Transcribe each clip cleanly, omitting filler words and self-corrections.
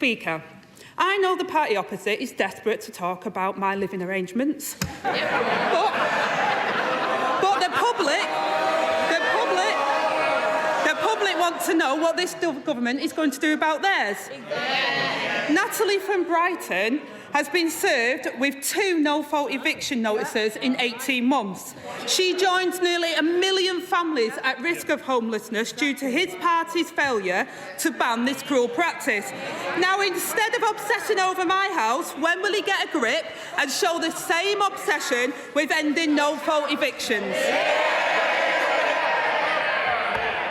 Speaker, I know the party opposite is desperate to talk about my living arrangements. but the public want to know what this government is going to do about theirs. Natalie from Brighton has been served with 2 no-fault eviction notices in 18 months. She joins nearly 1 million families at risk of homelessness due to his party's failure to ban this cruel practice. Now, instead of obsessing over my house, when will he get a grip and show the same obsession with ending no-fault evictions?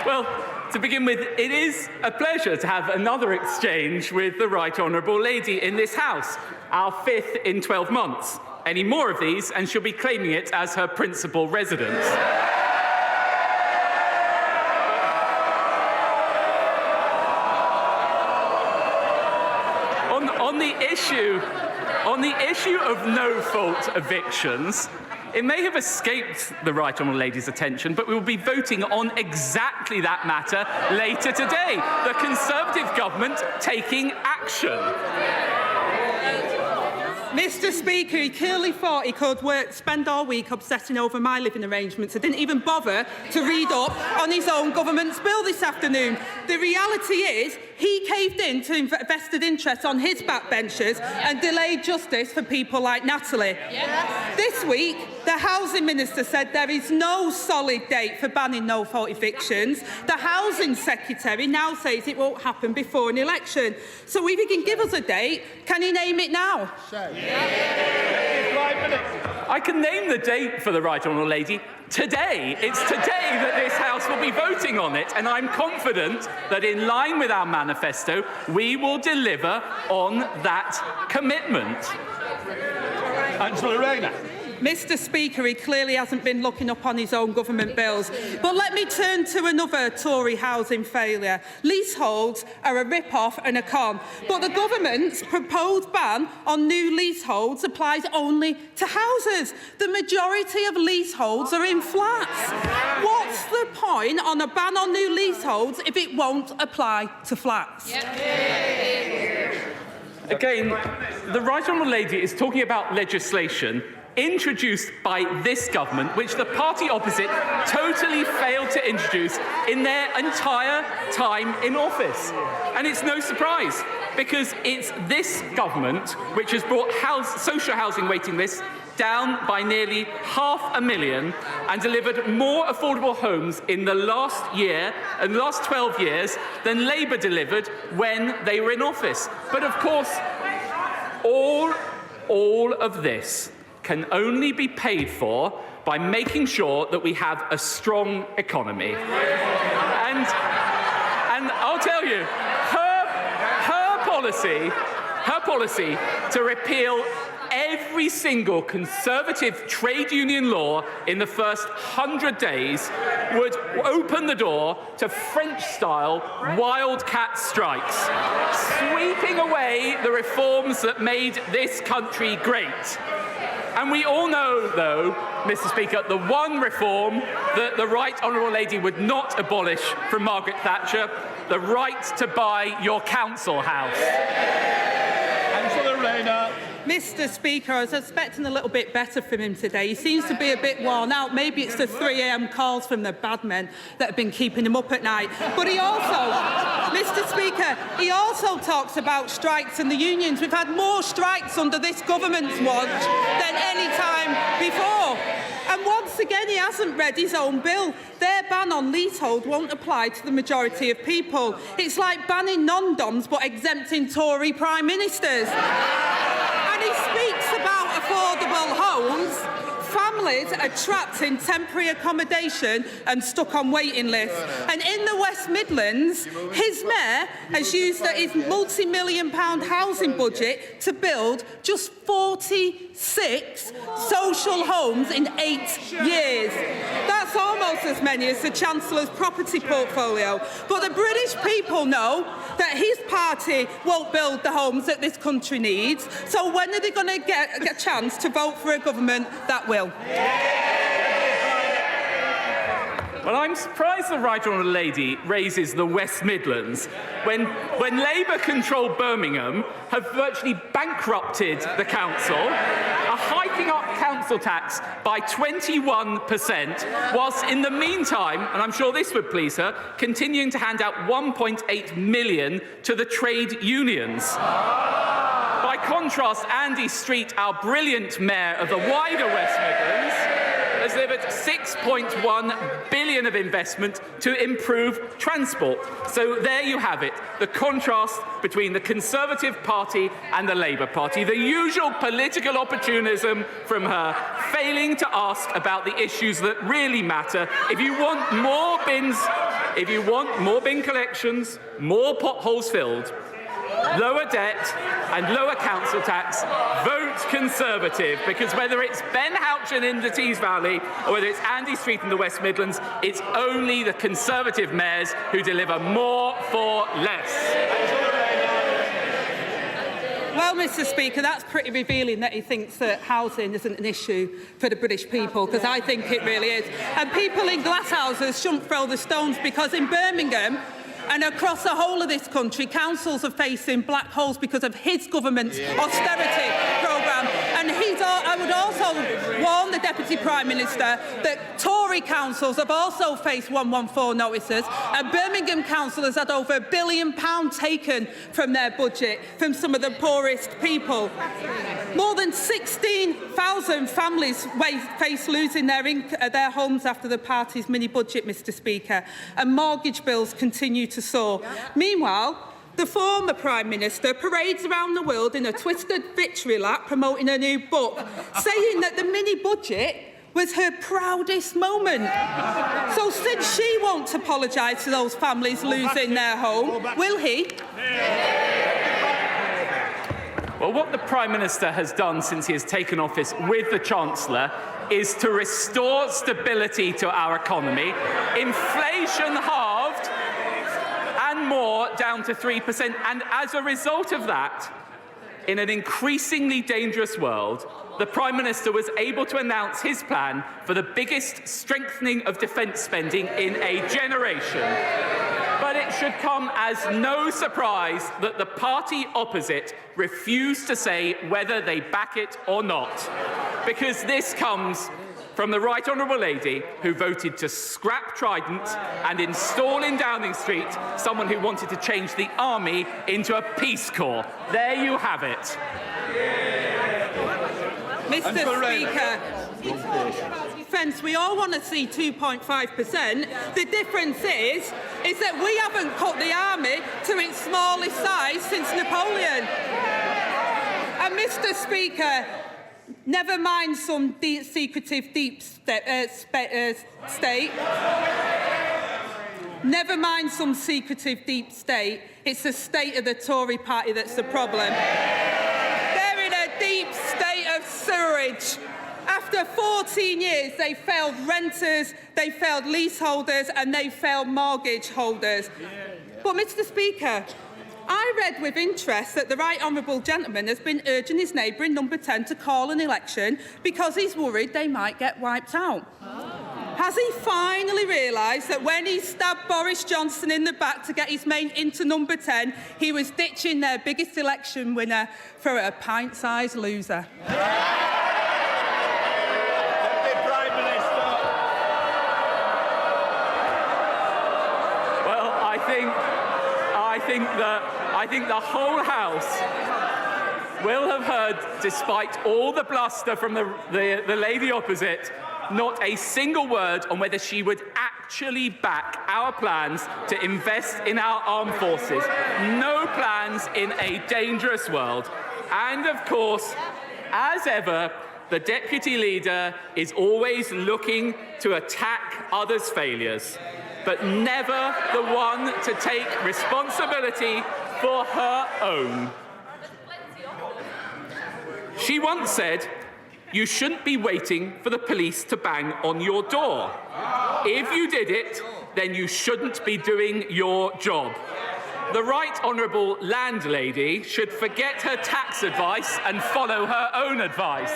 Well, to begin with, it is a pleasure to have another exchange with the Right Honourable Lady in this House, our 5th in 12 months. Any more of these, and she'll be claiming it as her principal residence. On the issue of no-fault evictions, it may have escaped the Right Honourable Lady's attention, but we will be voting on exactly that matter later today. The Conservative government taking action. Mr Speaker, he clearly thought he could spend all week obsessing over my living arrangements. I didn't even bother to read up on his own government's bill this afternoon. The reality is he caved in to vested interests on his backbenchers and delayed justice for people like Natalie. Yes. This week, the Housing Minister said there is no solid date for banning no-fault evictions. The Housing Secretary now says it won't happen before an election. So if he can give us a date, can he name it now? I can name the date for the Right Honourable Lady today. It's today that this House will be voting on it, and I'm confident that in line with our manifesto, we will deliver on that commitment. Angela Rayner. Mr Speaker, he clearly hasn't been looking up on his own government bills. But let me turn to another Tory housing failure. Leaseholds are a rip-off and a con. But the government's proposed ban on new leaseholds applies only to houses. The majority of leaseholds are in flats. What's the point on a ban on new leaseholds if it won't apply to flats? Again, the Right Honourable Lady is talking about legislation introduced by this government, which the party opposite totally failed to introduce in their entire time in office. And it's no surprise, because it's this government which has brought social housing waiting lists down by nearly 500,000 and delivered more affordable homes in the last year and last 12 years than Labour delivered when they were in office. But of course, all of this can only be paid for by making sure that we have a strong economy. And I'll tell you, her policy to repeal every single Conservative trade union law in the first 100 days would open the door to French-style wildcat strikes, sweeping away the reforms that made this country great. And we all know, though, Mr Speaker, the one reform that the Right Honourable Lady would not abolish from Margaret Thatcher, the right to buy your council house. Angela Rayner. Mr Speaker, I was expecting a little bit better from him today. He seems to be a bit worn out. Maybe it's the 3 a.m. calls from the bad men that have been keeping him up at night. But he also, Mr Speaker, he also talks about strikes and the unions. We've had more strikes under this government's watch than any time before. And once again, he hasn't read his own bill. Their ban on leasehold won't apply to the majority of people. It's like banning non-doms but exempting Tory prime ministers. And he speaks about affordable homes. Families are trapped in temporary accommodation and stuck on waiting lists. And in the West Midlands, his mayor has used his multi-million-pound housing budget to build just 46 social homes in 8 years. That's almost as many as the Chancellor's property portfolio. But the British people know that his party won't build the homes that this country needs. So when are they going to get a chance to vote for a government that will? Well, I'm surprised the Right Honourable Lady raises the West Midlands when Labour-controlled Birmingham have virtually bankrupted the council, are hiking up council tax by 21%, whilst in the meantime, and I'm sure this would please her, continuing to hand out 1.8 million to the trade unions. By contrast, Andy Street, our brilliant mayor of the wider West Midlands, has delivered £6.1 billion of investment to improve transport. So there you have it, the contrast between the Conservative Party and the Labour Party. The usual political opportunism from her, failing to ask about the issues that really matter. If you want more bin collections, more potholes filled, lower debt and lower council tax, vote Conservative, because whether it's Ben Houchin in the Tees Valley or whether it's Andy Street in the West Midlands, it's only the Conservative mayors who deliver more for less. Well, Mr Speaker, that's pretty revealing that he thinks that housing isn't an issue for the British people, because I think it really is. And people in glass houses shouldn't throw the stones, because in Birmingham and across the whole of this country, councils are facing black holes because of his government's austerity programme. And I would also warn the Deputy Prime Minister that Tory councils have also faced 114 notices, and Birmingham Council has had over £1 billion taken from their budget from some of the poorest people. More than 16,000 families face losing their homes after the party's mini-budget, Mr Speaker, and mortgage bills continue to soar. Meanwhile, the former Prime Minister parades around the world in a twisted victory lap promoting a new book, saying that the mini-budget was her proudest moment. So since she won't apologise to those families losing their home, will he? Well, what the Prime Minister has done since he has taken office with the Chancellor is to restore stability to our economy, inflation halved, and more down to 3%. And as a result of that, in an increasingly dangerous world, the Prime Minister was able to announce his plan for the biggest strengthening of defence spending in a generation. But it should come as no surprise that the party opposite refused to say whether they back it or not, because this comes from the Right Honourable Lady who voted to scrap Trident and install in Downing Street someone who wanted to change the army into a Peace Corps. There you have it. Mr Speaker, defence, we all want to see 2.5%. The difference is that we haven't cut the army to its smallest size since Napoleon. And Mr Speaker, never mind some secretive deep state. Never mind some secretive deep state. It's the state of the Tory party that's the problem. They're in a deep state of sewerage. After 14 years, they failed renters, they failed leaseholders, and they failed mortgage holders. But, Mr Speaker, I read with interest that the Right Honourable Gentleman has been urging his neighbour in number 10 to call an election because he's worried they might get wiped out. Has he finally realised that when he stabbed Boris Johnson in the back to get his mate into number 10, he was ditching their biggest election winner for a pint-sized loser? I think the whole House will have heard, despite all the bluster from the lady opposite, not a single word on whether she would actually back our plans to invest in our armed forces. No plans in a dangerous world. And, of course, as ever, the Deputy Leader is always looking to attack others' failures, but never the one to take responsibility for her own. She once said, "You shouldn't be waiting for the police to bang on your door. If you did it, then you shouldn't be doing your job." The Right Honourable Landlady should forget her tax advice and follow her own advice.